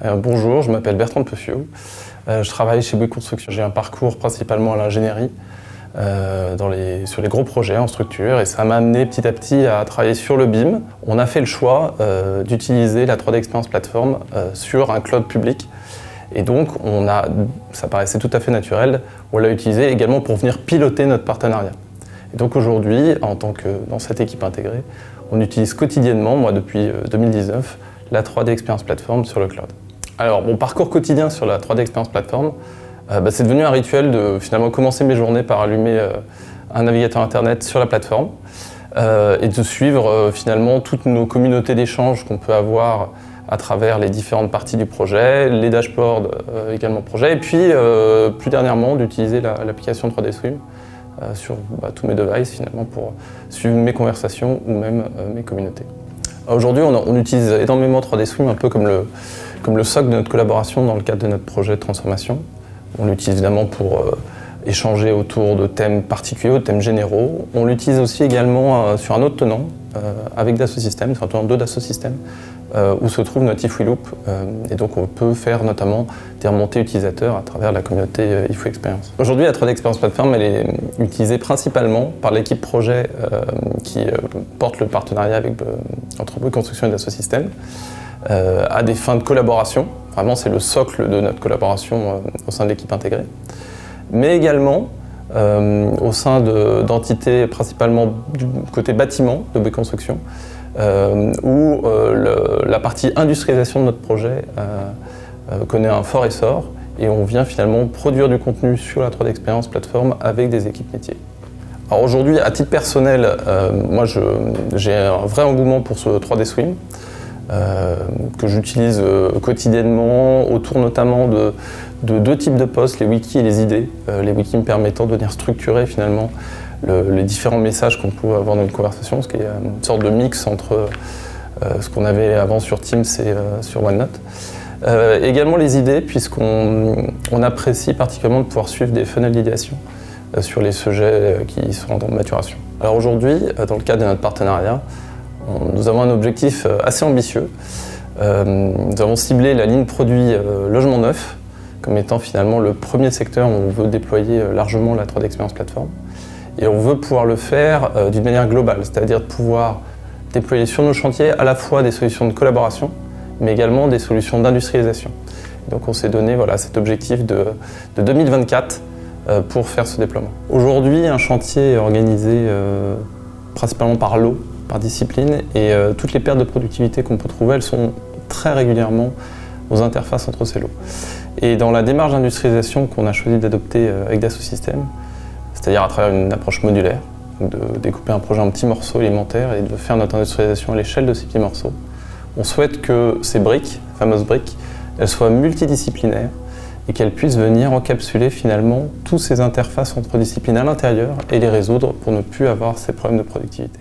Bonjour, je m'appelle Bertrand Peuffiot. Je travaille chez Bouygues Construction. J'ai un parcours principalement à l'ingénierie sur les gros projets en structure et ça m'a amené petit à petit à travailler sur le BIM. On a fait le choix d'utiliser la 3D Experience Platform sur un cloud public. Et donc, ça paraissait tout à fait naturel, on l'a utilisé également pour venir piloter notre partenariat. Et donc aujourd'hui, dans cette équipe intégrée, on utilise quotidiennement, moi depuis 2019, la 3D Experience Platform sur le cloud. Alors, mon parcours quotidien sur la 3D Experience Platform, c'est devenu un rituel de finalement commencer mes journées par allumer un navigateur internet sur la plateforme et de suivre finalement toutes nos communautés d'échange qu'on peut avoir à travers les différentes parties du projet, les dashboards également projet, et puis plus dernièrement d'utiliser l'application 3D Swim sur tous mes devices finalement pour suivre mes conversations ou même mes communautés. Aujourd'hui, on utilise énormément 3D Swim un peu comme le socle de notre collaboration dans le cadre de notre projet de transformation. On l'utilise évidemment pour échanger autour de thèmes particuliers, de thèmes généraux. On l'utilise aussi également sur un autre tenant avec Dassault Systèmes, sur un tenant de Dassault Systèmes, où se trouve notre IFWeLoop. Et donc on peut faire notamment des remontées utilisateurs à travers la communauté IFW Experience. Aujourd'hui, la 3D Experience Platform elle est utilisée principalement par l'équipe projet qui porte le partenariat entre Bouygues Construction et Dassault Systèmes à des fins de collaboration. Vraiment, c'est le socle de notre collaboration au sein de l'équipe intégrée. Mais également au sein d'entités principalement du côté bâtiment de Bouygues Construction, où la partie industrialisation de notre projet connaît un fort essor et on vient finalement produire du contenu sur la 3D Experience Platform avec des équipes métiers. Alors aujourd'hui, à titre personnel, moi j'ai un vrai engouement pour ce 3D Swim que j'utilise quotidiennement autour notamment de deux types de postes, les wikis et les idées. Les wikis me permettant de venir structurer finalement les différents messages qu'on peut avoir dans une conversation, ce qui est une sorte de mix entre ce qu'on avait avant sur Teams et sur OneNote. Également les idées, puisqu'on apprécie particulièrement de pouvoir suivre des funnels d'idéation sur les sujets qui sont en maturation. Alors aujourd'hui, dans le cadre de notre partenariat, nous avons un objectif assez ambitieux. Nous avons ciblé la ligne produit logement neuf comme étant finalement le premier secteur où on veut déployer largement la 3D Experience Platform. Et on veut pouvoir le faire d'une manière globale, c'est-à-dire de pouvoir déployer sur nos chantiers à la fois des solutions de collaboration, mais également des solutions d'industrialisation. Donc on s'est donné cet objectif de 2024 pour faire ce déploiement. Aujourd'hui, un chantier est organisé principalement par lot, par discipline, et toutes les pertes de productivité qu'on peut trouver, elles sont très régulièrement aux interfaces entre ces lots. Et dans la démarche d'industrialisation qu'on a choisi d'adopter avec Dassault Systèmes, c'est-à-dire à travers une approche modulaire, de découper un projet en petits morceaux élémentaires et de faire notre industrialisation à l'échelle de ces petits morceaux, on souhaite que ces briques, fameuses briques, elles soient multidisciplinaires et qu'elles puissent venir encapsuler finalement toutes ces interfaces entre disciplines à l'intérieur et les résoudre pour ne plus avoir ces problèmes de productivité.